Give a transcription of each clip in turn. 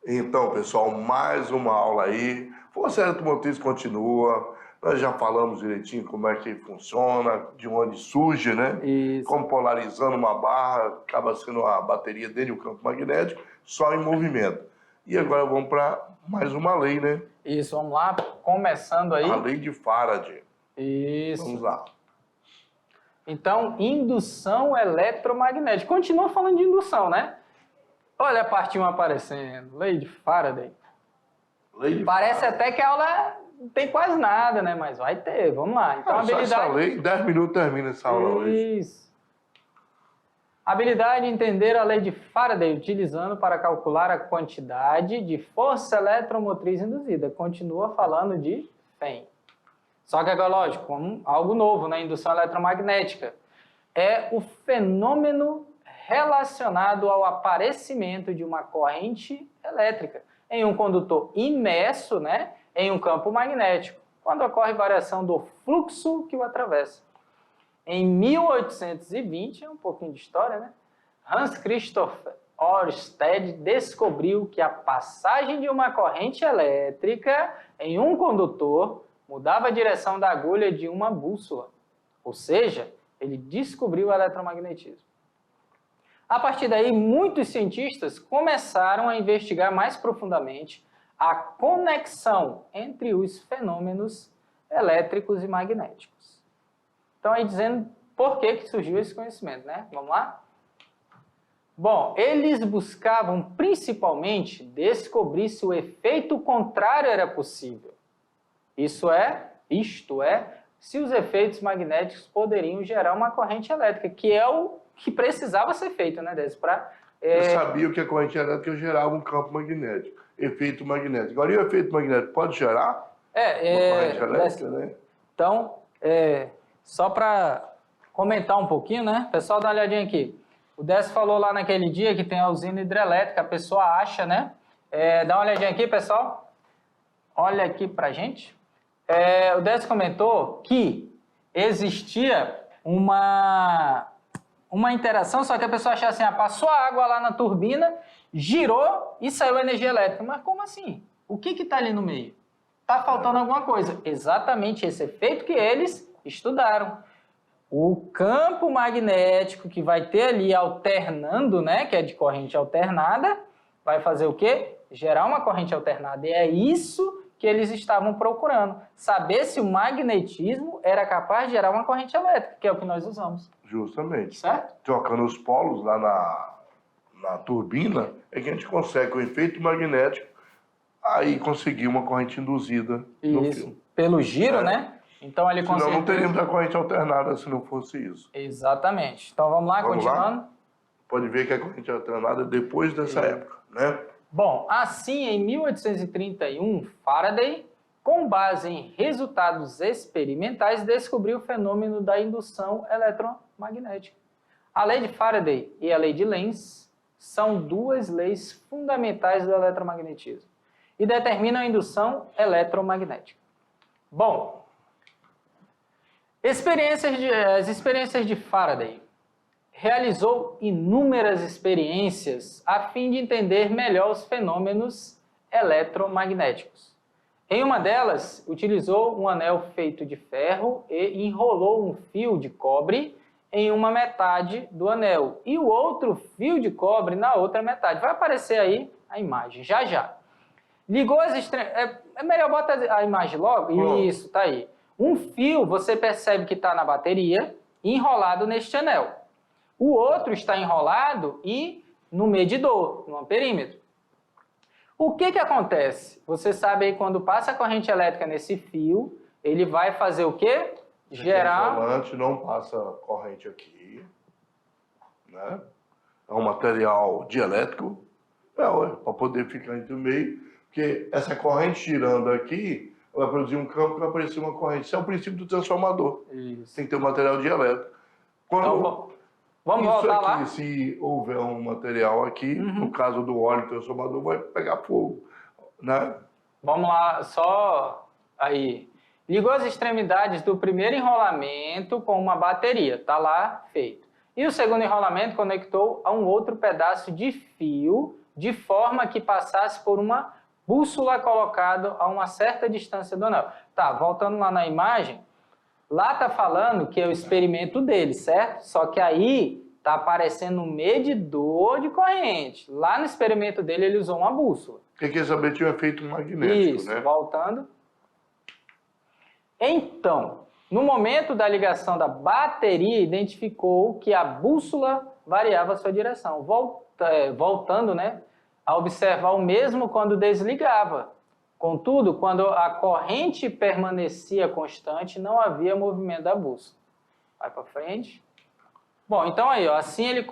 Então, pessoal, mais uma aula aí. Força eletromotriz continua. Nós já falamos direitinho como é que funciona, de onde surge, né? Isso. Como polarizando uma barra, acaba sendo a bateria dele, o campo magnético, só em movimento. E agora vamos para mais uma lei, né? Isso, vamos lá, começando aí. A lei de Faraday. Isso. Vamos lá. Então, indução eletromagnética. Continua falando de indução, né? Olha a parte 1 aparecendo. Lei de Faraday. Lei de Parece Faraday. até que a aula não tem quase nada, né? Mas vai ter, vamos lá. Então, Só essa lei, em 10 minutos termina essa aula hoje. Isso. Habilidade de entender a lei de Faraday, utilizando para calcular a quantidade de força eletromotriz induzida. Continua falando de FEM. Só que agora, lógico, algo novo na indução eletromagnética. É o fenômeno relacionado ao aparecimento de uma corrente elétrica em um condutor imerso, né, em um campo magnético, quando ocorre variação do fluxo que o atravessa. Em 1820, é um pouquinho de história, né? Hans Christoph Ørsted descobriu que a passagem de uma corrente elétrica em um condutor mudava a direção da agulha de uma bússola. Ou seja, ele descobriu o eletromagnetismo. A partir daí, muitos cientistas começaram a investigar mais profundamente a conexão entre os fenômenos elétricos e magnéticos. Então, aí dizendo por que surgiu esse conhecimento, né? Vamos lá? Bom, eles buscavam principalmente descobrir se o efeito contrário era possível. Isto é, se os efeitos magnéticos poderiam gerar uma corrente elétrica, que é o que precisava ser feito, né, Décio? Eu sabia que a corrente elétrica gerava um campo magnético, efeito magnético. Agora, e o efeito magnético pode gerar uma corrente elétrica, né? Então, só para comentar um pouquinho, né? Pessoal, dá uma olhadinha aqui. O Décio falou lá naquele dia que tem a usina hidrelétrica, a pessoa acha, né? Dá uma olhadinha aqui, pessoal. Olha aqui pra gente. O Décio comentou que existia uma interação, só que a pessoa achava assim, passou a água lá na turbina, girou e saiu energia elétrica. Mas como assim? O que está ali no meio? Está faltando alguma coisa. Exatamente esse efeito que eles estudaram. O campo magnético que vai ter ali alternando, né, que é de corrente alternada, vai fazer o quê? Gerar uma corrente alternada. E é isso que eles estavam procurando. Saber se o magnetismo era capaz de gerar uma corrente elétrica, que é o que nós usamos. Justamente. Certo? Trocando os polos lá na turbina, é que a gente consegue, com o efeito magnético, aí conseguir uma corrente induzida no fio. Pelo giro, né? Então ele consegue. Senão não teríamos a corrente alternada se não fosse isso. Exatamente. Então vamos lá, continuando. Lá? Pode ver que a corrente alternada é depois dessa época, né? Bom, assim, em 1831, Faraday, com base em resultados experimentais, descobriu o fenômeno da indução eletromagnética. A lei de Faraday e a lei de Lenz são duas leis fundamentais do eletromagnetismo e determinam a indução eletromagnética. Bom, as experiências de Faraday. Realizou inúmeras experiências a fim de entender melhor os fenômenos eletromagnéticos. Em uma delas, utilizou um anel feito de ferro e enrolou um fio de cobre em uma metade do anel e o outro fio de cobre na outra metade. Vai aparecer aí a imagem, já já. Ligou as extremidades... É melhor botar a imagem logo? Isso, tá aí. Um fio, você percebe que está na bateria, enrolado neste anel. O outro está enrolado e no medidor, no amperímetro. O que acontece? Você sabe aí, quando passa a corrente elétrica nesse fio, ele vai fazer o quê? Gerar... O isolante não passa corrente aqui, né? É um material dielétrico, para poder ficar entre o meio, porque essa corrente girando aqui vai produzir um campo que vai aparecer uma corrente. Isso é o princípio do transformador. Isso. Tem que ter um material dielétrico. Então, vamos voltar aqui, lá? Se houver um material aqui, no caso do óleo transformador, vai pegar fogo, né? Vamos lá, só aí. Ligou as extremidades do primeiro enrolamento com uma bateria, tá lá feito. E o segundo enrolamento conectou a um outro pedaço de fio de forma que passasse por uma bússola colocada a uma certa distância do anel. Tá, voltando lá na imagem, lá está falando que é o experimento dele, certo? Só que aí está aparecendo um medidor de corrente. Lá no experimento dele ele usou uma bússola. Porque quer saber tinha um efeito magnético, Isso, né? voltando. Então, no momento da ligação da bateria, identificou que a bússola variava a sua direção. Voltando, né, a observar o mesmo quando desligava. Contudo, quando a corrente permanecia constante, não havia movimento da bússola. Vai para frente. Bom, então aí, ó, assim ele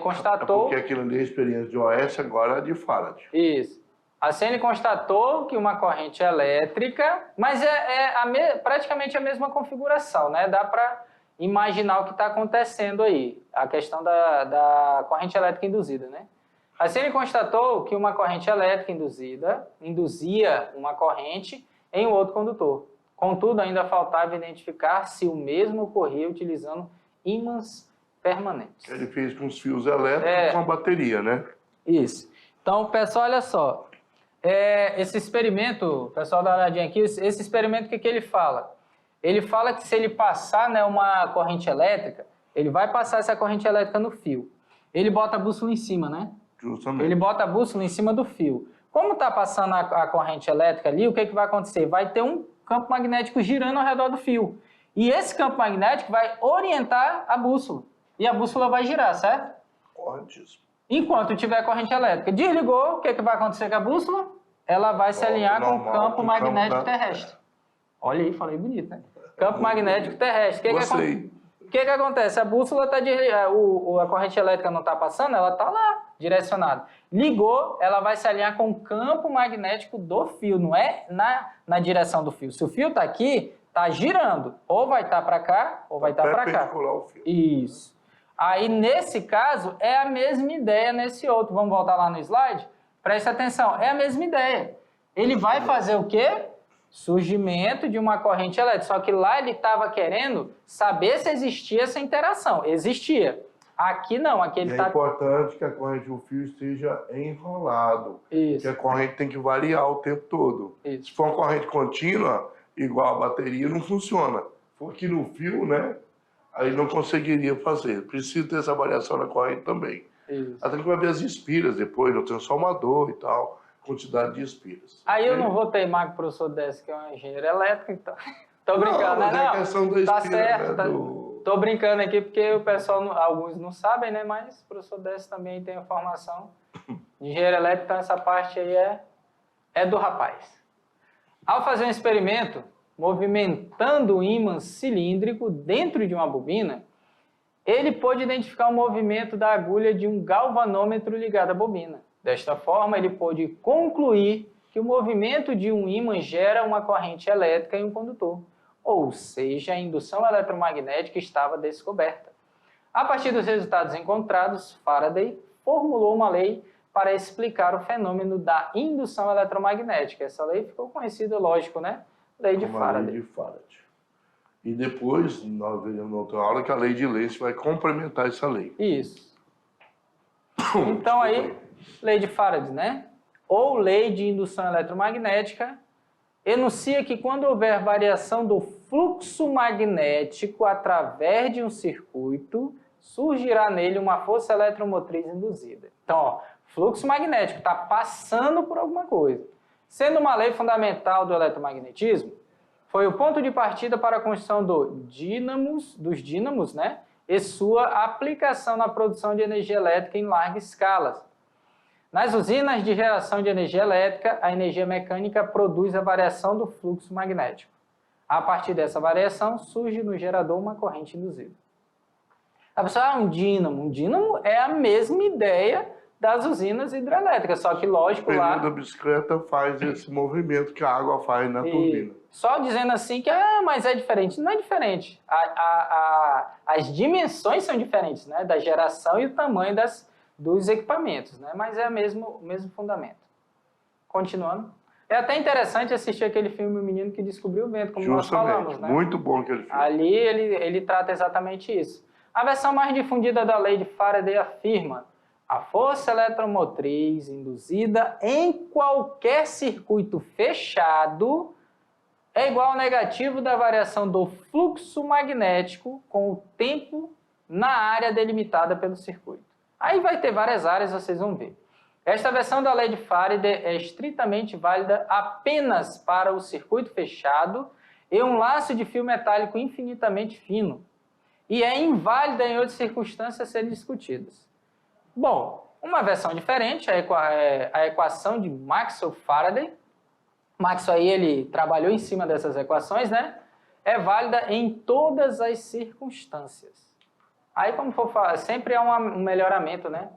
constatou... Porque aquilo ali é a experiência de OS, agora é de Faraday. Isso. Assim ele constatou que uma corrente elétrica, mas praticamente a mesma configuração, né? Dá para imaginar o que está acontecendo aí, a questão da corrente elétrica induzida, né? Assim ele constatou que uma corrente elétrica induzia uma corrente em um outro condutor. Contudo, ainda faltava identificar se o mesmo ocorria utilizando ímãs permanentes. Ele fez com os fios elétricos com a bateria, né? Isso. Então, pessoal, olha só. Esse experimento, pessoal, dá uma olhadinha aqui, esse experimento, o que ele fala? Ele fala que se ele passar, né, uma corrente elétrica, ele vai passar essa corrente elétrica no fio. Ele bota a bússola em cima, né? Justamente. Ele bota a bússola em cima do fio. Como está passando a corrente elétrica ali, o que vai acontecer? Vai ter um campo magnético girando ao redor do fio. E esse campo magnético vai orientar a bússola. E a bússola vai girar, certo? Corretíssimo. Enquanto tiver corrente elétrica, desligou, o que vai acontecer com a bússola? Ela vai se alinhar com o campo magnético terrestre. Olha aí, falei bonito, né? Campo magnético terrestre. O que acontece? A bússola está a corrente elétrica não está passando, ela está lá, direcionada. Ligou, ela vai se alinhar com o campo magnético do fio, não é na direção do fio. Se o fio está aqui, está girando. Ou vai estar para cá, ou vai estar para cá. Perpendicular ao fio. Isso. Aí, nesse caso, é a mesma ideia nesse outro. Vamos voltar lá no slide? Presta atenção, é a mesma ideia. Ele vai fazer o quê? Surgimento de uma corrente elétrica. Só que lá ele estava querendo saber se existia essa interação. Existia. Aqui não, aqui ele está... É importante que a corrente do fio esteja enrolado. Isso. Porque a corrente tem que variar o tempo todo. Isso. Se for uma corrente contínua, igual a bateria, não funciona. Se for aqui no fio, né? Aí não conseguiria fazer. Precisa ter essa variação na corrente também. Isso. Até que vai ver as espiras depois, no transformador e tal, quantidade de espiras. Aí eu não vou teimar com o professor Décio, que é um engenheiro elétrico, então... Tô brincando, mas né? é questão da espira, tá certo, né? Tô brincando aqui porque o pessoal, alguns não sabem, né? Mas o professor Décio também tem a formação de engenheiro elétrico, então essa parte aí é do rapaz. Ao fazer um experimento, movimentando o ímã cilíndrico dentro de uma bobina, ele pôde identificar o movimento da agulha de um galvanômetro ligado à bobina. Desta forma, ele pôde concluir que o movimento de um ímã gera uma corrente elétrica em um condutor, ou seja, a indução eletromagnética estava descoberta. A partir dos resultados encontrados, Faraday formulou uma lei para explicar o fenômeno da indução eletromagnética. Essa lei ficou conhecida, lógico, né? Lei de Faraday. Lei de Faraday. E depois, nós veremos na outra aula que a lei de Lenz vai complementar essa lei. Isso. Então aí, lei de Faraday, né? Ou lei de indução eletromagnética, enuncia que quando houver variação do fluxo magnético através de um circuito, surgirá nele uma força eletromotriz induzida. Então, ó, fluxo magnético está passando por alguma coisa. Sendo uma lei fundamental do eletromagnetismo, foi o ponto de partida para a construção dos dínamos, né? E sua aplicação na produção de energia elétrica em larga escala. Nas usinas de geração de energia elétrica, a energia mecânica produz a variação do fluxo magnético. A partir dessa variação, surge no gerador uma corrente induzida. A pessoa, um dínamo. Um dínamo é a mesma ideia das usinas hidrelétricas, só que, lógico, lá... O pneu da bicicleta faz esse movimento que a água faz na turbina. Só dizendo assim que, mas é diferente. Não é diferente. As dimensões são diferentes, né? Da geração e o tamanho dos equipamentos, né? Mas é o mesmo fundamento. Continuando. É até interessante assistir aquele filme O Menino que Descobriu o Vento, como nós falamos, né? Muito bom aquele filme. Ali ele trata exatamente isso. A versão mais difundida da lei de Faraday afirma: A força eletromotriz induzida em qualquer circuito fechado é igual ao negativo da variação do fluxo magnético com o tempo na área delimitada pelo circuito. Aí vai ter várias áreas, vocês vão ver. Esta versão da lei de Faraday é estritamente válida apenas para o circuito fechado e um laço de fio metálico infinitamente fino, e é inválida em outras circunstâncias a serem discutidas. Bom, uma versão diferente, a equação de Maxwell-Faraday. Maxwell aí, ele trabalhou em cima dessas equações, né? É válida em todas as circunstâncias. Aí, como for falar, sempre há um melhoramento, né?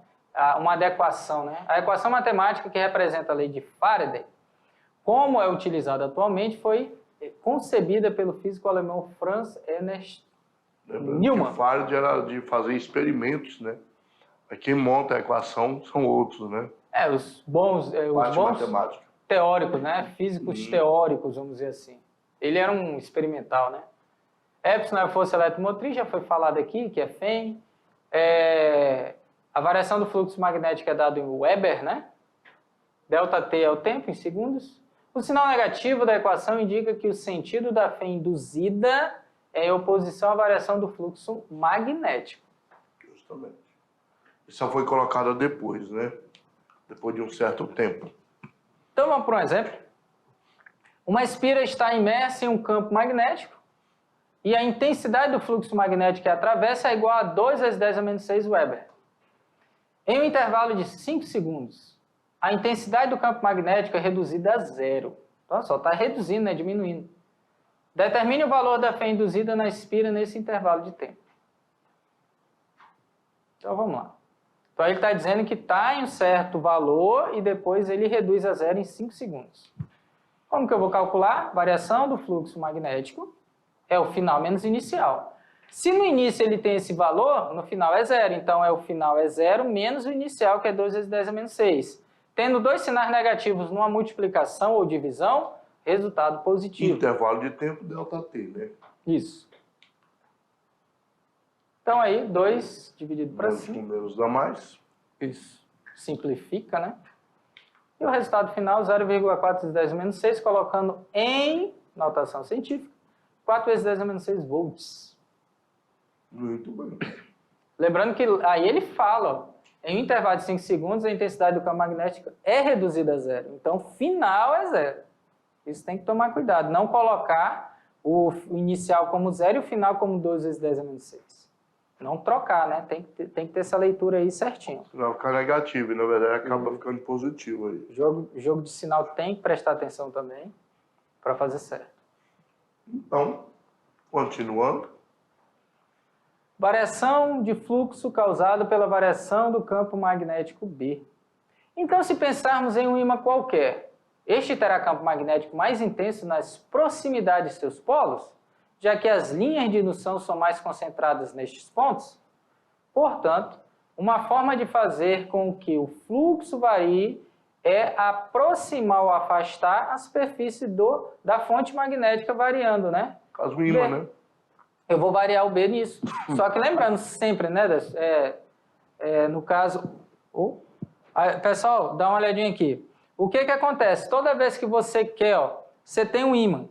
Uma adequação, né? A equação matemática que representa a lei de Faraday, como é utilizada atualmente, foi concebida pelo físico alemão Franz Ernst Neumann. O Faraday era de fazer experimentos, né? Quem monta a equação são outros, né? Os bons matemática. Teóricos, né? Físicos teóricos, vamos dizer assim. Ele era um experimental, né? Epsilon é a força eletromotriz, já foi falado aqui, que é Fem. A variação do fluxo magnético é dado em Weber, né? ΔT é o tempo, em segundos. O sinal negativo da equação indica que o sentido da Fem induzida é em oposição à variação do fluxo magnético. Justamente. Isso foi colocado depois, né? Depois de um certo tempo. Então vamos para um exemplo. Uma espira está imersa em um campo magnético e a intensidade do fluxo magnético que atravessa é igual a 2 × 10⁻⁶ Weber. Em um intervalo de 5 segundos, a intensidade do campo magnético é reduzida a 0. Então só está reduzindo, né? Diminuindo. Determine o valor da Fé induzida na espira nesse intervalo de tempo. Então vamos lá. Então ele está dizendo que está em um certo valor e depois ele reduz a 0 em 5 segundos. Como que eu vou calcular? Variação do fluxo magnético é o final menos inicial. Se no início ele tem esse valor, no final é 0. Então o final é 0 menos o inicial, que é 2 × 10⁻⁶. Tendo dois sinais negativos numa multiplicação ou divisão, resultado positivo. Intervalo de tempo, ΔT, né? Isso. Então aí, 2 dividido para 5. Menos dá mais. Isso. Simplifica, né? E o resultado final, 0,4 × 10⁻⁶, colocando em notação científica, 4 × 10⁻⁶ volts. Muito bem. Lembrando que aí ele fala, ó, em um intervalo de 5 segundos, a intensidade do campo magnético é reduzida a 0. Então, final é 0. Isso tem que tomar cuidado. Não colocar o inicial como 0 e o final como 2 × 10⁻⁶. Não trocar, né? Tem que ter essa leitura aí certinho. Não ficar negativo e, na verdade, acaba ficando positivo aí. Jogo de sinal tem que prestar atenção também para fazer certo. Então, continuando. Variação de fluxo causada pela variação do campo magnético B. Então, se pensarmos em um ímã qualquer, este terá campo magnético mais intenso nas proximidades de seus polos, já que as linhas de indução são mais concentradas nestes pontos. Portanto, uma forma de fazer com que o fluxo varie é aproximar ou afastar a superfície da fonte magnética variando, né? Caso o ímã, né? Eu vou variar o B nisso. Só que lembrando sempre, né, no caso... pessoal, dá uma olhadinha aqui. O que acontece? Toda vez que você quer, ó, você tem um ímã.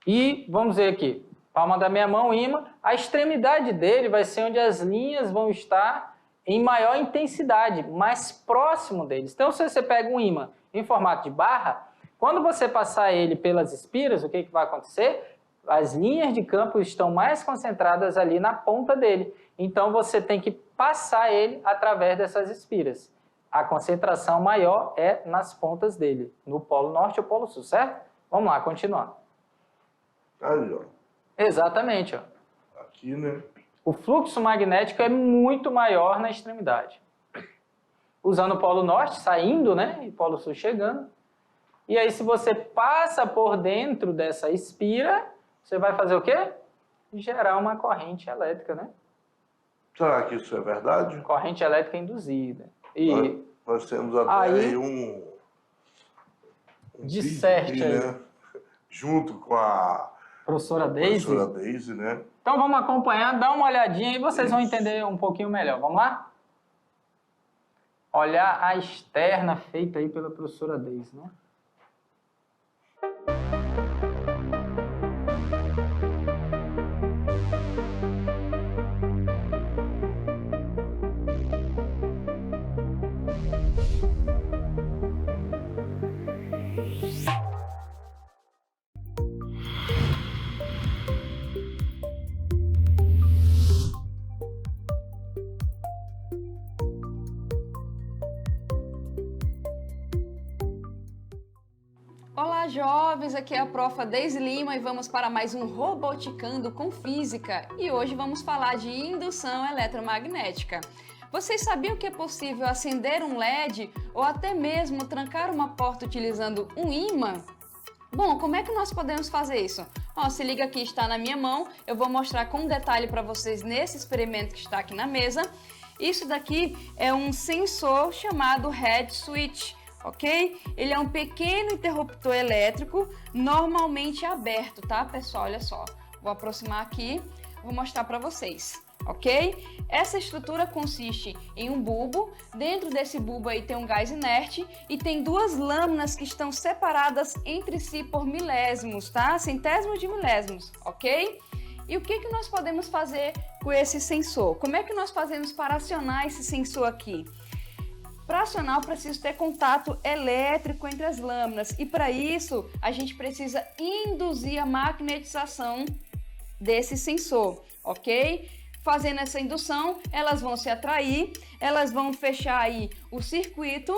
E, vamos ver aqui, palma da minha mão, ímã, a extremidade dele vai ser onde as linhas vão estar em maior intensidade, mais próximo deles. Então, se você pega um ímã em formato de barra, quando você passar ele pelas espiras, o que vai acontecer? As linhas de campo estão mais concentradas ali na ponta dele. Então, você tem que passar ele através dessas espiras. A concentração maior é nas pontas dele, no polo norte ou polo sul, certo? Vamos lá, continuando. Aí, ó. Exatamente, ó. Aqui, né? O fluxo magnético é muito maior na extremidade. Usando o polo norte, saindo, né? E o polo sul chegando. E aí, se você passa por dentro dessa espira, você vai fazer o quê? Gerar uma corrente elétrica, né? Será que isso é verdade? Corrente elétrica induzida. E nós temos até aí um disserte vídeo, aí, né? Junto com a professora Daisy. Professora Daisy, né? Então vamos acompanhar, dá uma olhadinha e vocês vão entender um pouquinho melhor. Vamos lá? olhar a externa feita aí pela professora Deise, né? Olá, jovens! Aqui é a profa Deise Lima e vamos para mais um Roboticando com Física. E hoje vamos falar de indução eletromagnética. Vocês sabiam que é possível acender um LED ou até mesmo trancar uma porta utilizando um ímã? Bom, como é que nós podemos fazer isso? Ó, se liga aqui, está na minha mão. Eu vou mostrar com detalhe para vocês nesse experimento que está aqui na mesa. Isso daqui é um sensor chamado Head Switch. Ok? Ele é um pequeno interruptor elétrico, normalmente aberto, tá, pessoal? Olha só, vou aproximar aqui, vou mostrar para vocês, ok? Essa estrutura consiste em um bulbo, dentro desse bulbo aí tem um gás inerte e tem duas lâminas que estão separadas entre si por milésimos, tá? Centésimos de milésimos, ok? E o que nós podemos fazer com esse sensor? Como é que nós fazemos para acionar esse sensor aqui? Para acionar, eu preciso ter contato elétrico entre as lâminas e para isso a gente precisa induzir a magnetização desse sensor, ok? Fazendo essa indução, elas vão se atrair, elas vão fechar aí o circuito,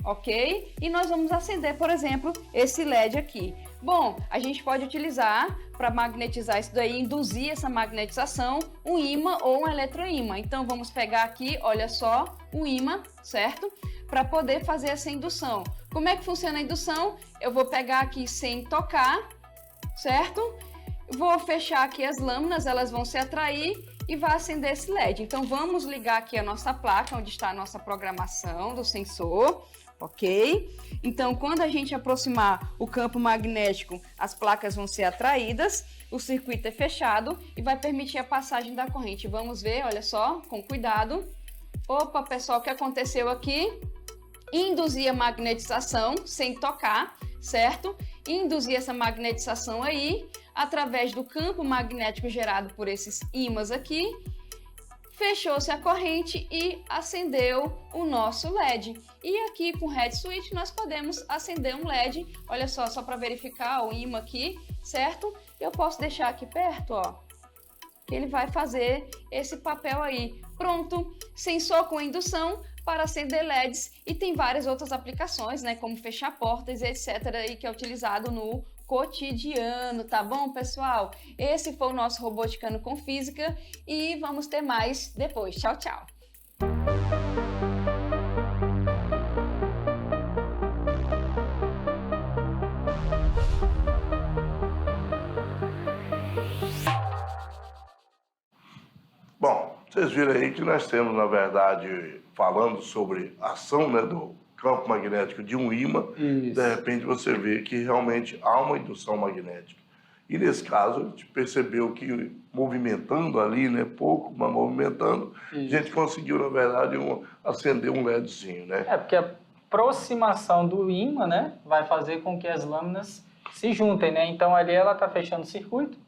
ok? E nós vamos acender, por exemplo, esse LED aqui. Bom, a gente pode utilizar para magnetizar isso daí, induzir essa magnetização, um ímã ou um eletroímã. Então vamos pegar aqui, olha só, um ímã, certo? Para poder fazer essa indução. Como é que funciona a indução? Eu vou pegar aqui sem tocar, certo? Vou fechar aqui as lâminas, elas vão se atrair e vai acender esse LED. Então vamos ligar aqui a nossa placa, onde está a nossa programação do sensor. Ok? Então, quando a gente aproximar o campo magnético, as placas vão ser atraídas, o circuito é fechado e vai permitir a passagem da corrente. Vamos ver, olha só, com cuidado. Opa, pessoal, o que aconteceu aqui? Induzir a magnetização sem tocar, certo? Induzir essa magnetização aí, através do campo magnético gerado por esses ímãs aqui. Fechou-se a corrente e acendeu o nosso LED. E aqui com o Head Switch nós podemos acender um LED, olha só para verificar o ímã aqui, certo? Eu posso deixar aqui perto, ó, que ele vai fazer esse papel aí. Pronto, sensor com indução para acender LEDs e tem várias outras aplicações, né, como fechar portas, etc, aí que é utilizado no cotidiano, tá bom, pessoal? Esse foi o nosso Roboticando com Física e vamos ter mais depois. Tchau, tchau! Bom, vocês viram aí que nós temos, na verdade, falando sobre a ação, né, do campo magnético de um ímã, Isso. De repente você vê que realmente há uma indução magnética. E nesse caso, a gente percebeu que movimentando ali, né, pouco, mas movimentando, Isso. a gente conseguiu, na verdade, acender um LEDzinho, né? É, porque a aproximação do ímã, né, vai fazer com que as lâminas se juntem, né? Então ali ela está fechando o circuito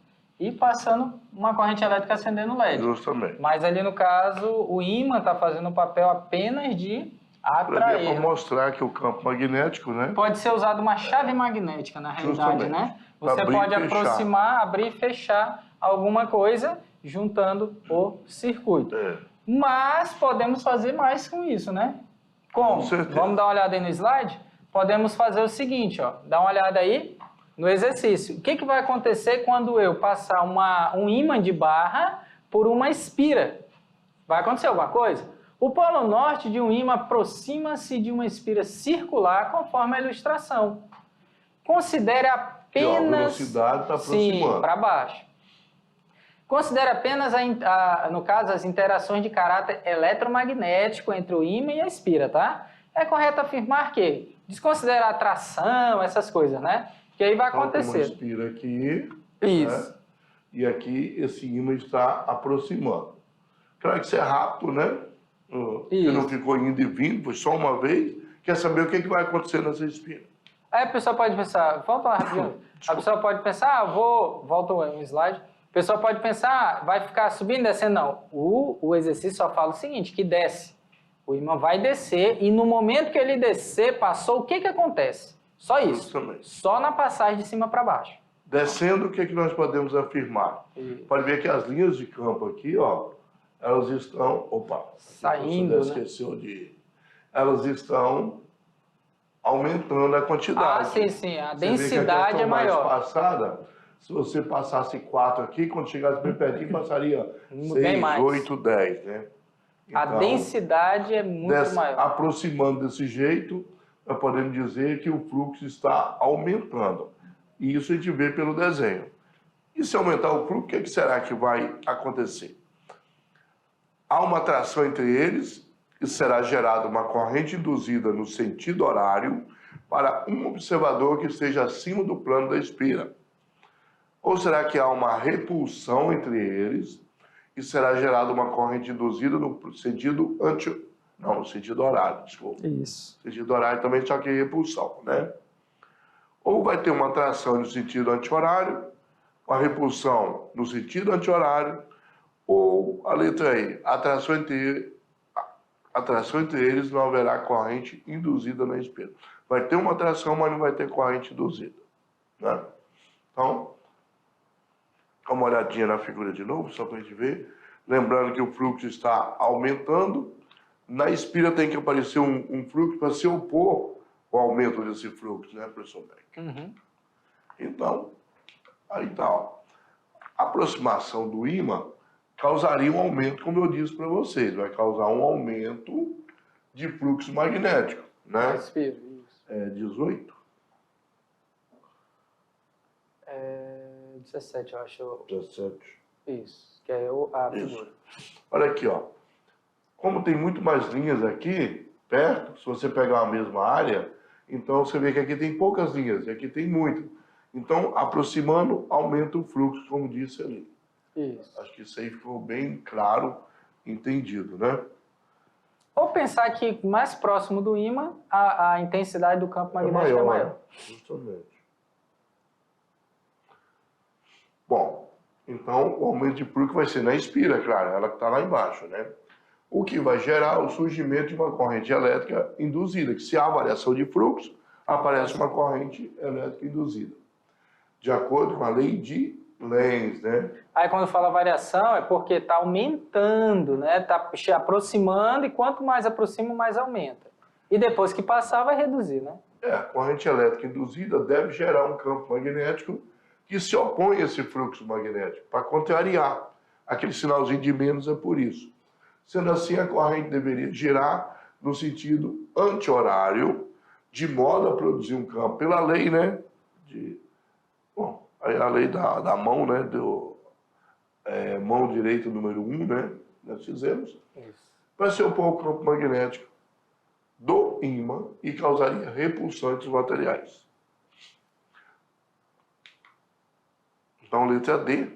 e passando uma corrente elétrica acendendo o LED. Justamente. Mas ali no caso, o ímã está fazendo o papel apenas de atrair. Para mostrar que o campo magnético, né? Pode ser usado uma chave magnética, na realidade, Justamente. né? Pra Você abrir pode e fechar. aproximar, abrir e fechar alguma coisa juntando o circuito. É. Mas podemos fazer mais com isso, né? Como? Com certeza. Vamos dar uma olhada aí no slide? Podemos fazer o seguinte, ó. Dá uma olhada aí no exercício. O que vai acontecer quando eu passar um ímã de barra por uma espira? Vai acontecer alguma coisa? O polo norte de um ímã aproxima-se de uma espira circular conforme a ilustração. Considere apenas... E, ó, a velocidade está aproximando. Sim, para baixo. Considere apenas, no caso, as interações de caráter eletromagnético entre o ímã e a espira, tá? É correto afirmar que desconsidera a atração, essas coisas, né? Que aí vai acontecer. Então, tem uma espira aqui. Isso. Né? E aqui esse ímã está aproximando. Claro que isso é rápido, né? Que não ficou indo e vindo, foi só uma vez, quer saber o que vai acontecer nessa espina. Aí a pessoa pode pensar, volta lá rapidinho. A pessoa pode pensar, volta um slide. A pessoa pode pensar, vai ficar subindo e descendo. Não, o exercício só fala o seguinte, que desce. O ímã vai descer e no momento que ele descer, passou, o que acontece? Só isso. Justamente. Só na passagem de cima para baixo. Descendo, o que nós podemos afirmar? Pode ver que as linhas de campo aqui, ó, elas estão... Opa! Saindo, né? Esqueceu de... Elas estão aumentando a quantidade. Ah, sim. A densidade é maior. Mais passada, se você passasse 4 aqui, quando chegasse bem pertinho, passaria 6, 8, 10, né? Então, a densidade é muito maior. Aproximando desse jeito, nós podemos dizer que o fluxo está aumentando. E isso a gente vê pelo desenho. E se aumentar o fluxo, o que será que vai acontecer? Há uma atração entre eles e será gerada uma corrente induzida no sentido horário para um observador que esteja acima do plano da espira. Ou será que há uma repulsão entre eles e será gerada uma corrente induzida no sentido no sentido horário, desculpa. Isso. Sentido horário também, só que repulsão, né? Ou vai ter uma atração no sentido anti-horário, uma repulsão no sentido anti-horário, ou a letra E, atração entre eles não haverá corrente induzida na espira. Vai ter uma atração, mas não vai ter corrente induzida, né? Então, dá uma olhadinha na figura de novo, só para a gente ver. Lembrando que o fluxo está aumentando. Na espira tem que aparecer um fluxo para se opor ao aumento desse fluxo, né, professor Beck? Uhum. Então, aí tá, ó. A aproximação do ímã causaria um aumento, como eu disse para vocês, vai causar um aumento de fluxo magnético, né? Espira, isso. É 18? 17, eu acho. 17. Isso, que é a figura. Olha aqui, ó. Como tem muito mais linhas aqui, perto, se você pegar a mesma área, então você vê que aqui tem poucas linhas, e aqui tem muito. Então, aproximando, aumenta o fluxo, como disse ali. Isso. Acho que isso aí ficou bem claro, entendido, né? Ou pensar que mais próximo do ímã, a intensidade do campo magnético é maior. Justamente. Bom, então o aumento de fluxo vai ser na espira, claro, ela que está lá embaixo, né? O que vai gerar o surgimento de uma corrente elétrica induzida, que se há variação de fluxo, aparece uma corrente elétrica induzida. De acordo com a lei de Lenz, né? Aí quando fala variação é porque está aumentando, né? Está se aproximando e quanto mais aproxima, mais aumenta. E depois que passar, vai reduzir, né? A corrente elétrica induzida deve gerar um campo magnético que se opõe a esse fluxo magnético, para contrariar. Aquele sinalzinho de menos é por isso. Sendo assim, a corrente deveria girar no sentido anti-horário, de modo a produzir um campo pela lei, né? Aí a lei da mão, né? Mão direita número 1, né? Nós fizemos. Isso. Vai se opor ao campo magnético do ímã e causaria repulsão entre os materiais. Então, letra D,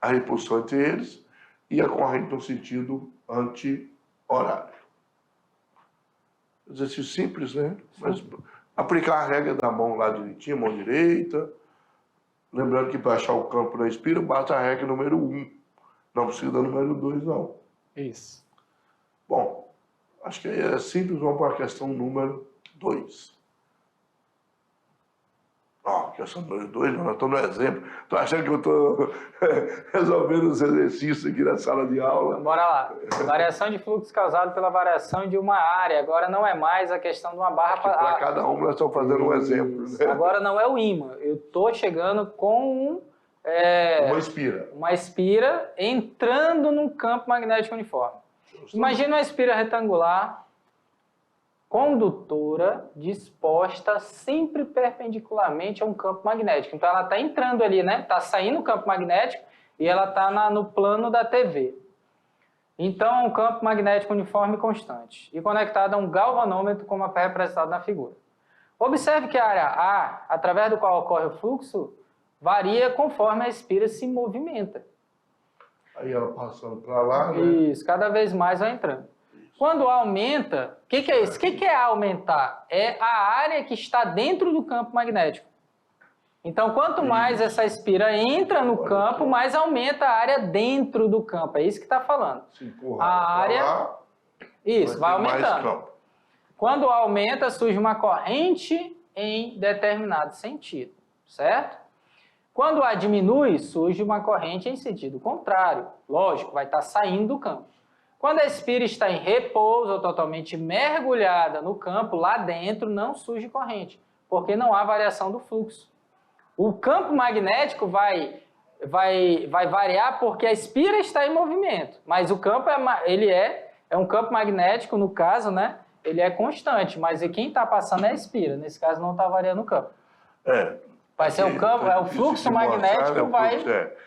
a repulsão entre eles e a corrente no sentido anti-horário. Exercício simples, né? Mas aplicar a regra da mão lá direitinho, mão direita. Lembrando que para achar o campo na espira, basta a regra número 1. Não precisa da número 2, não. Isso. Bom, acho que é simples, vamos para a questão número 2. Questão número 2, nós estamos no exemplo. Estou achando que eu estou resolvendo os exercícios aqui na sala de aula. Bora lá. Variação de fluxo causado pela variação de uma área. Agora não é mais a questão de uma barra... Para cada um nós estamos fazendo um exemplo. Né? Agora não é o ímã. Eu estou chegando com uma espira. Uma espira entrando num campo magnético uniforme. Imagina uma espira retangular condutora disposta sempre perpendicularmente a um campo magnético. Então ela está entrando ali, né? Está saindo o campo magnético e ela está no plano da TV. Então é um campo magnético uniforme e constante e conectado a um galvanômetro como representado na figura. Observe que a área A, através do qual ocorre o fluxo, varia conforme a espira se movimenta. Aí ela passando para lá, né? Isso, cada vez mais vai entrando. Quando aumenta, o que é isso? O que é aumentar? É a área que está dentro do campo magnético. Então, quanto mais essa espira entra no campo, mais aumenta a área dentro do campo. É isso que está falando. Se empurrar A área... lá, Isso, vai ter mais aumentando. campo. Quando aumenta, surge uma corrente em determinado sentido, certo? Quando a diminui, surge uma corrente em sentido contrário. Lógico, vai estar saindo do campo. Quando a espira está em repouso ou totalmente mergulhada no campo, lá dentro não surge corrente, porque não há variação do fluxo. O campo magnético vai variar porque a espira está em movimento, mas o campo é um campo magnético, no caso, né? Ele é constante, mas quem está passando é a espira. Nesse caso, não está variando o campo. Vai ser o campo, o fluxo magnético vai...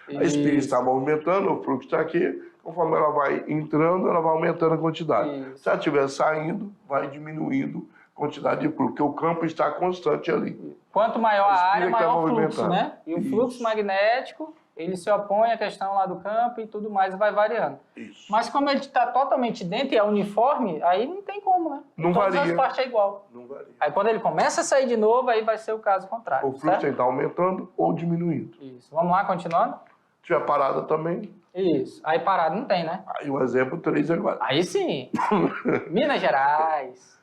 A espira está movimentando, o fluxo está aqui. Conforme ela vai entrando, ela vai aumentando a quantidade. Isso. Se ela estiver saindo, vai diminuindo a quantidade de fluxo, porque o campo está constante ali. Quanto maior a área, maior o fluxo, movimentando. né? E o fluxo magnético, ele se opõe à questão lá do campo e tudo mais, vai variando. Isso. Mas como ele está totalmente dentro e é uniforme, aí não tem como, né? Não Todas varia. as partes é igual. Não varia. Aí quando ele começa a sair de novo, aí vai ser o caso contrário. O fluxo certo? está aumentando ou diminuindo. Isso. Vamos lá, continuando? Se tiver parada também, Isso. Aí parado não tem, né? aí o exemplo 3 é igual. Aí sim. Minas Gerais.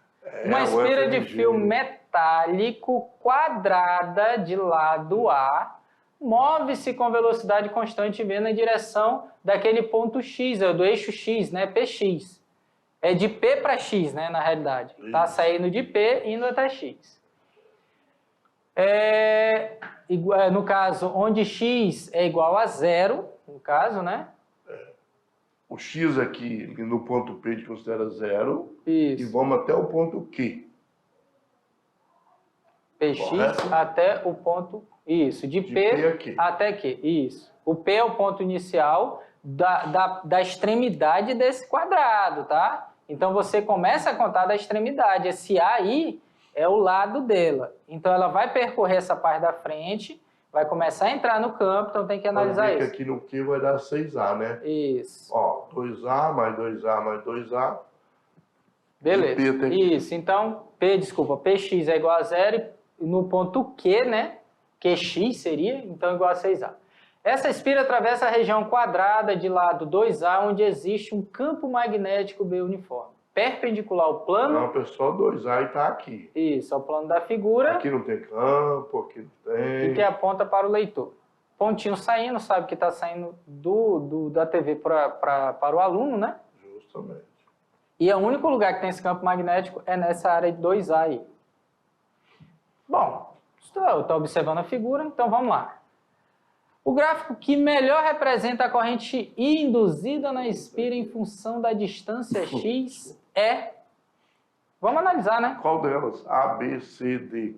Uma espira de fio metálico quadrada de lado A move-se com velocidade constante V na direção daquele ponto X, do eixo X, né? PX. É de P para X, né? Na realidade. Está saindo de P indo até X. No caso, onde X é igual a 0, no caso, né? O X aqui no ponto P a gente considera 0 e Isso. vamos até o ponto Q. PX Correto? até o ponto... Isso, de De P P a Q. até Q. Isso. O P é o ponto inicial da extremidade desse quadrado, tá? Então, você começa a contar da extremidade. Esse A aí é o lado dela. Então, ela vai percorrer essa parte da frente, vai começar a entrar no campo, então tem que analisar Vai ver isso. que aqui no Q vai dar 6A, né? Isso. Ó, 2A mais 2A mais 2A. Beleza. E P tem- Isso. Então, PX é igual a 0 e no ponto Q, né? QX seria, então igual a 6A. Essa espira atravessa a região quadrada de lado 2A, onde existe um campo magnético B uniforme, perpendicular ao plano. Não, pessoal, 2A e está aqui. Isso, ao plano da figura. Aqui não tem campo, aqui não tem. E que aponta para o leitor. Pontinho saindo, sabe que está saindo da TV para o aluno, né? Justamente. E o único lugar que tem esse campo magnético é nessa área de 2A aí. Bom, estou observando a figura, então vamos lá. O gráfico que melhor representa a corrente induzida na espira em função da distância x é... Vamos analisar, né? Qual delas? A, B, C, D.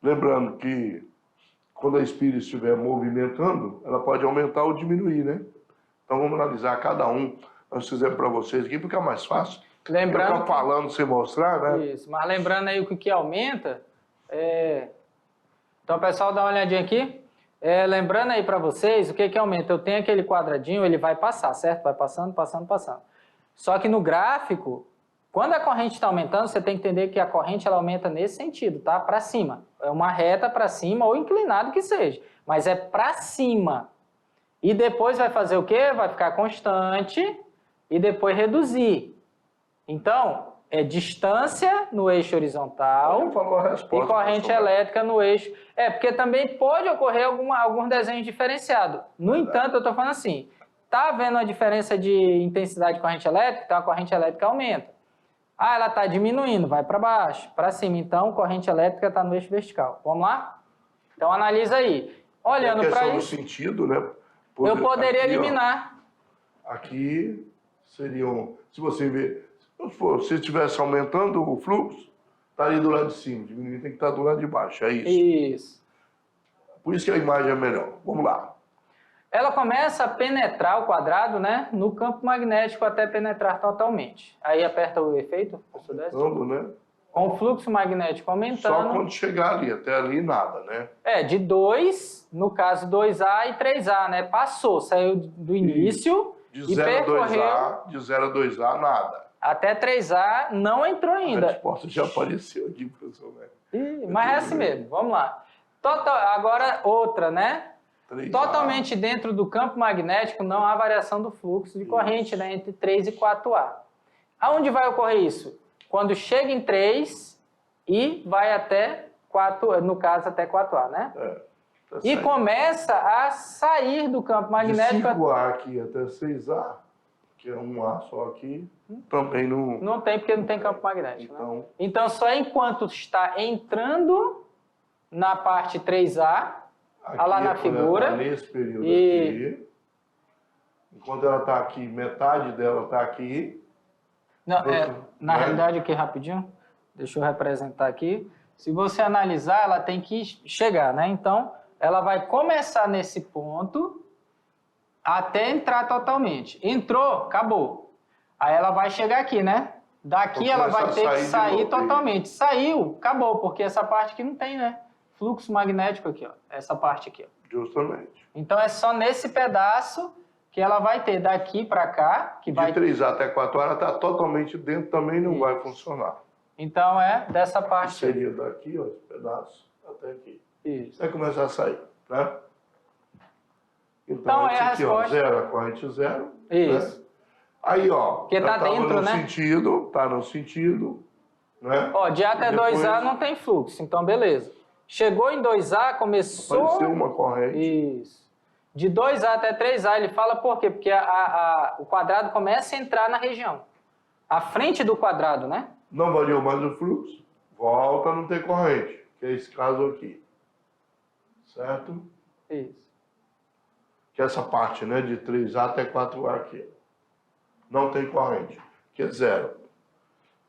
Lembrando que quando a espira estiver movimentando, ela pode aumentar ou diminuir, né? Então vamos analisar cada um. Nós fizemos para vocês aqui, porque é mais fácil. Lembrando Ficar falando sem mostrar, né? Isso, mas lembrando aí o que aumenta... Então, pessoal, dá uma olhadinha aqui. Lembrando aí para vocês, o que aumenta? Eu tenho aquele quadradinho, ele vai passar, certo? Vai passando, passando, passando. Só que no gráfico, quando a corrente está aumentando, você tem que entender que a corrente ela aumenta nesse sentido, tá? Para cima. É uma reta para cima ou inclinado que seja. Mas é para cima. E depois vai fazer o quê? Vai ficar constante e depois reduzir. Então, é distância no eixo horizontal Ele falou a resposta. e corrente professor. elétrica no eixo. Porque também pode ocorrer algum desenho diferenciado. No entanto, eu estou falando assim, tá havendo uma diferença de intensidade de corrente elétrica, então a corrente elétrica aumenta. Ah, ela está diminuindo, vai para baixo, para cima. Então, corrente elétrica está no eixo vertical. Vamos lá? Então, analisa aí. Olhando para no isso, sentido, né? eu poderia aqui, ó, eliminar. aqui seriam... Se você ver... Se estivesse aumentando o fluxo, estaria do lado de cima. Diminuindo tem que estar do lado de baixo. É isso. Isso. Por isso que a imagem é melhor. Vamos lá. Ela começa a penetrar o quadrado, né, no campo magnético até penetrar totalmente. Aí aperta o efeito, professor Décio. Aumentando, né? Com o fluxo magnético Só aumentando. quando chegar ali. Até ali, nada, né? De 2, no caso 2A e 3A, né? Passou, saiu do início De e 0 a percorreu... 2A, de 0 a 2A, nada. até 3A não entrou A ainda. resposta já apareceu aqui, professor, né? Ih, mas é assim mesmo, vamos lá. Agora outra, né? 3A. Totalmente dentro do campo magnético não há variação do fluxo de corrente, né, entre 3 e 4A. Aonde vai ocorrer isso? Quando chega em 3 e vai até 4, no caso até 4A, né? Tá E certo. começa a sair do campo magnético. De 5A aqui até 6A, que é um A só aqui, também não... Não tem, porque não tem campo magnético. Então, Né? Então, só enquanto está entrando na parte 3A, aqui olha lá na é quando ela figura. tá nesse período E- aqui. Enquanto ela está aqui, metade dela está aqui. Não, Outro, na né? realidade, aqui rapidinho, deixa eu representar aqui. Se você analisar, ela tem que chegar, né? Então, ela vai começar nesse ponto até entrar totalmente. Entrou, acabou. Aí ela vai chegar aqui, né? Daqui Então, ela vai começa a ter que sair de sair novo. totalmente. Saiu, acabou, porque essa parte aqui não tem, né? Fluxo magnético aqui, ó. Essa parte aqui, ó. Justamente. Então, é só nesse pedaço que ela vai ter daqui para cá, que De vai... 3A até 4A, ela está totalmente dentro, também não vai funcionar. Então, é dessa parte. Seria daqui, ó, esse pedaço, até aqui. Isso. Vai começar a sair, né? Então, é a esse aqui, ó, resposta. zero, a corrente zero. Isso. Né? Aí, ó, Porque tá já tava dentro, no né? sentido, tá no sentido, né? Ó, de A até Depois 2A não tem fluxo, então beleza. Chegou em 2A, começou... Apareceu uma corrente. Isso. De 2A até 3A, ele fala por quê? Porque o quadrado começa a entrar na região. À frente do quadrado, né? Não variou mais o fluxo, volta a não ter corrente, que é esse caso aqui. Certo? Isso. Que é essa parte, né, de 3A até 4A aqui. Não tem corrente, que é zero.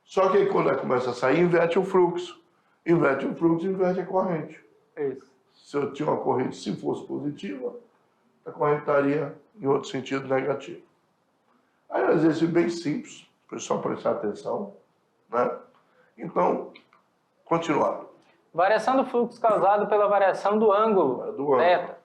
Só que aí, quando ela começa a sair, inverte o fluxo. Inverte o fluxo, inverte a corrente. Isso. Se eu tinha uma corrente, se fosse positiva, a corrente estaria em outro sentido negativo. Aí, às vezes, é bem simples, o pessoal prestar atenção, né? Então, continuando. Variação do fluxo causado pela variação do ângulo. Do ângulo. Θ.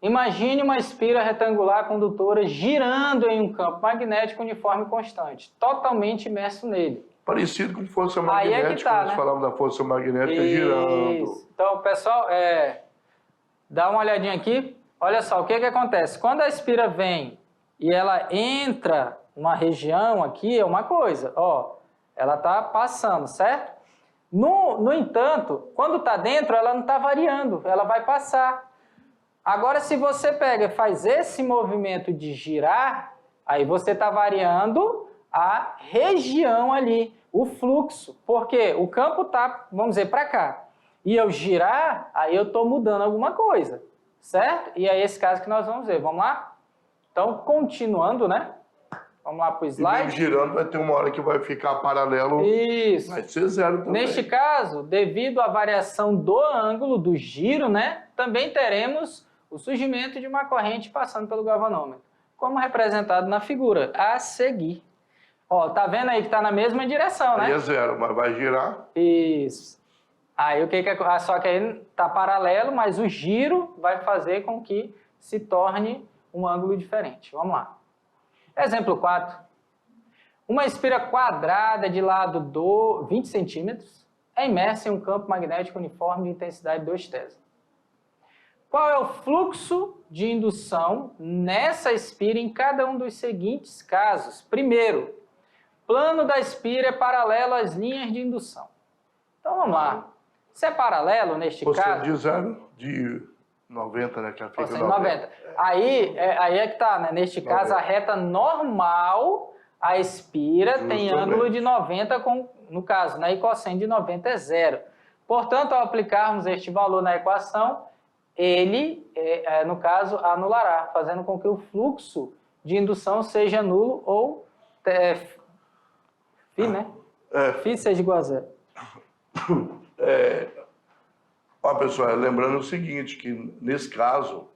Imagine uma espira retangular condutora girando em um campo magnético uniforme constante, totalmente imerso nele. Parecido com força Aí é que magnética, tá, nós né? falamos da força magnética girando. Isso. Então, pessoal, dá uma olhadinha aqui. Olha só, o que acontece? Quando a espira vem e ela entra numa região aqui, é uma coisa. Ó, ela está passando, certo? No entanto, quando está dentro, ela não está variando, ela vai passar. Agora, se você pega e faz esse movimento de girar, aí você está variando a região ali, o fluxo. Porque o campo está, vamos dizer, para cá. E eu girar, aí eu estou mudando alguma coisa, certo? E é esse caso que nós vamos ver. Vamos lá? Então, continuando, né? Vamos lá para o E slide. mesmo girando, vai ter uma hora que vai ficar paralelo, Isso. vai ser zero também. Neste caso, devido à variação do ângulo do giro, né, também teremos o surgimento de uma corrente passando pelo galvanômetro, como representado na figura a seguir. Ó, tá vendo aí que está na mesma direção, Aí né? é zero, mas vai girar. Isso. Aí o que é? Só que aí está paralelo, mas o giro vai fazer com que se torne um ângulo diferente. Vamos lá. Exemplo 4. Uma espira quadrada de lado 20 centímetros é imersa em um campo magnético uniforme de intensidade 2 tesla. Qual é o fluxo de indução nessa espira em cada um dos seguintes casos? Primeiro, plano da espira é paralelo às linhas de indução. Então vamos lá. Se é paralelo neste Você caso... de zero, de 90, né? Que ela fica Ou seja, 90. Aí é que tá, né? Neste caso, a reta normal, a espira tem Justamente. ângulo de 90, no caso, na equação de 90 é zero. Portanto, ao aplicarmos este valor na equação, ele, no caso, anulará, fazendo com que o fluxo de indução seja nulo ou φ, né? Φ seja igual a zero. Ó, pessoal, lembrando o seguinte, que nesse caso,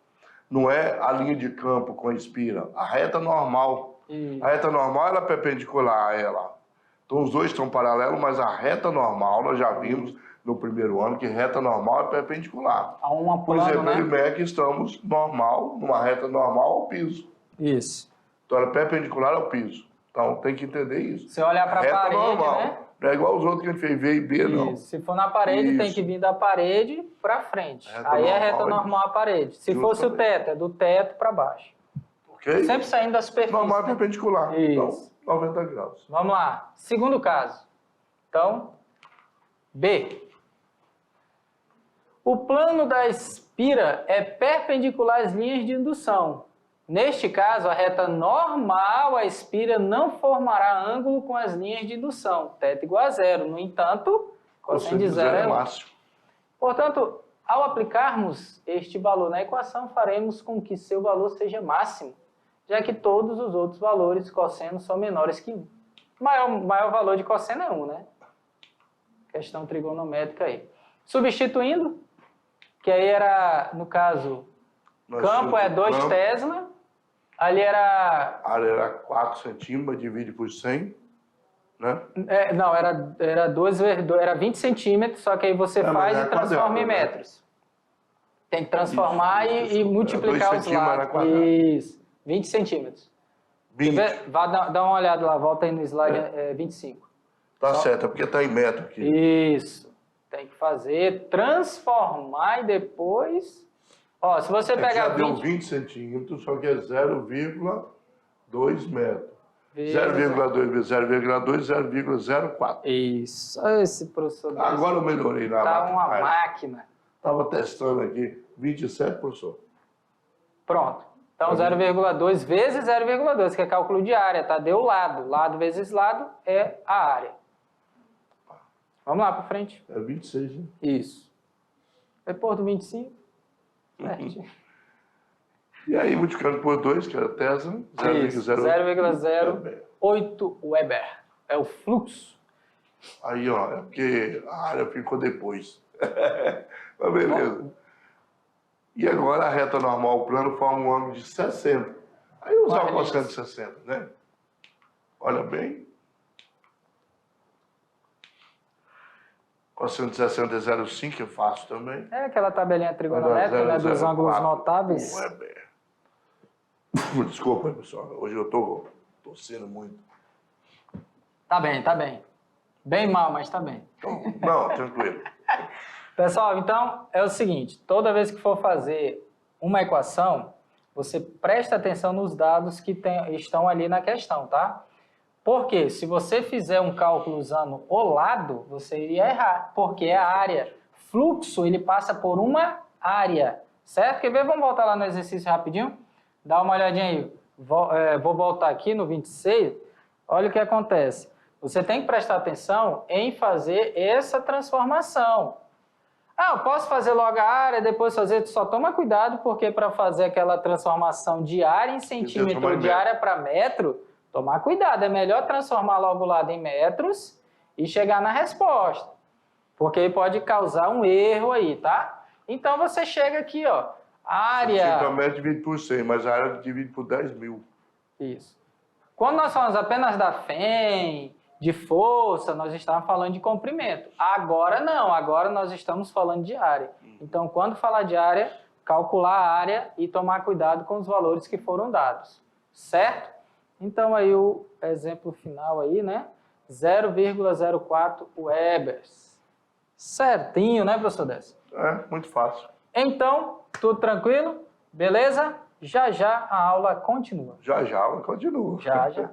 não é a linha de campo com a espira, a reta normal. Isso. A reta normal ela é perpendicular a ela. Então os dois estão paralelos, mas a reta normal, nós já vimos no primeiro ano que reta normal é perpendicular. A uma Por plano, exemplo, né? em MEC estamos normal, numa reta normal ao piso. Isso. Então ela é perpendicular ao piso. Então tem que entender isso. Se olhar para a Reta parede, normal. né? Não é igual os outros que a gente fez V e B, não. Isso. Se for na parede, tem Isso. que vir da parede para frente. Reta Aí é normal, reta é normal a parede. Se fosse o Justamente. teto, é do teto para baixo. Ok? Sempre saindo da superfície. Normal é né? perpendicular. Isso. Então, 90 graus. Vamos lá. Segundo caso. Então, B. O plano da espira é perpendicular às linhas de indução. Neste caso, a reta normal à espira não formará ângulo com as linhas de indução. Θ igual a zero. No entanto, cosseno de zero é 1. máximo. Portanto, ao aplicarmos este valor na equação, faremos com que seu valor seja máximo, já que todos os outros valores cosseno são menores que 1. O maior valor de cosseno é 1, né? Questão trigonométrica aí. Substituindo, que aí era, no caso, campo é 2 Tesla, ali era... A área era 4 centímetros, divide por 100, né? não, era 20 centímetros, só que aí você faz mas e é transforma em quadrado, né? metros. Tem que transformar Isso, e desculpa. multiplicar 2 os centímetros lados. quadrado. Isso, 20 centímetros. 20. Vá dar uma olhada lá, volta aí no slide 25. Tá certo, é porque tá em metro aqui. Isso. Tem que fazer, transformar e depois... Ó, se você Já pegar deu 20... 20 centímetros, só que é 0,2 metros. Veja. 0,2 vezes 0,2, 0,04. Isso. Esse professor... Agora eu melhorei na Tá uma matemática. máquina. Estava testando aqui, 27, professor. Pronto. Então, 0,2 vezes 0,2, que é cálculo de área, tá? Deu lado. Lado vezes lado é a área. Vamos lá para frente. É 26, né? Isso. Depois do 25. Certinho. E aí, multiplicando por 2, que era Tesla, 0,08 Weber. É o fluxo. Aí, ó, é porque a área ficou depois. Mas beleza. E agora a reta normal, o plano, forma um ângulo de 60. Aí usar o cosseno de 60, né? Olha bem. Cosseno de 60 é 0,5, é fácil também. É aquela tabelinha trigonométrica, né, dos ângulos notáveis. Weber. Desculpa, pessoal. Hoje eu tô torcendo muito. Tá bem, tá bem. Bem mal, mas tá bem. Não, tranquilo. Pessoal, então é o seguinte, toda vez que for fazer uma equação, você presta atenção nos dados que estão ali na questão, tá? Porque se você fizer um cálculo usando o lado, você iria errar, porque é a área. Fluxo, ele passa por uma área, certo? Quer ver? Vamos voltar lá no exercício rapidinho? Dá uma olhadinha aí. Vou voltar aqui no 26. Olha o que acontece. Você tem que prestar atenção em fazer essa transformação. Ah, eu posso fazer logo a área, depois fazer... Só toma cuidado, porque para fazer aquela transformação de área em centímetro ou de área para metro, tomar cuidado. É melhor transformar logo o lado em metros e chegar na resposta. Porque aí pode causar um erro aí, tá? Então você chega aqui, ó. Área... Centímetro divide por 100, mas a área divide por 10 mil. Isso. Quando nós falamos apenas da FEM, de força, nós estávamos falando de comprimento. Agora não, agora nós estamos falando de área. Então, quando falar de área, calcular a área e tomar cuidado com os valores que foram dados. Certo? Então, aí o exemplo final aí, né? 0,04 Webers. Certinho, né, professor Décio? É, muito fácil. Então, tudo tranquilo? Beleza? Já já a aula continua. Já já ela continua. Já já.